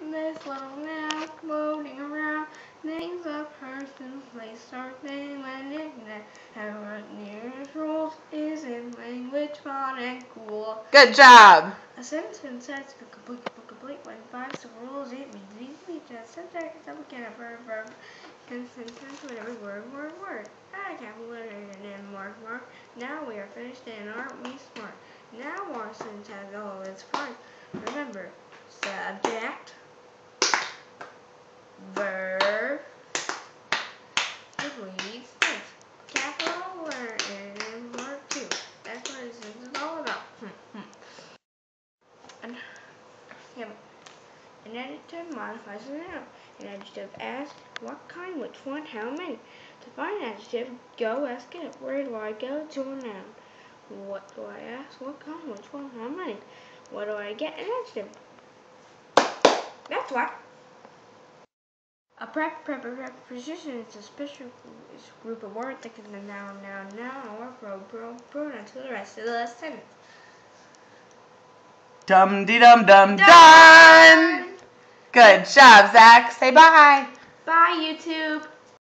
This little now floating around. Names of person, place, or thing when it never nearest rules is in language fun and cool. Good job. A sentence says complete when finds the rules it means easily just syntax that we can have verb and sentence with every word. Add vocabulary and more. Now we are finished and aren't we smart? Now our sentence has all its parts. Remember, subject, verb, complete tense, capital word and word too. That's what this is all about. An adjective modifies a noun. An adjective asks, what kind, which one, how many. To find an adjective, go ask it. Where do I go? To a noun. What do I ask? What kind, which one, how many. What do I get? An adjective. That's what. A preposition is a special group of words that can be noun, or pronoun to the rest of the sentence. Dum-de-dum-dum done! Good job, Zach. Say bye. Bye, YouTube.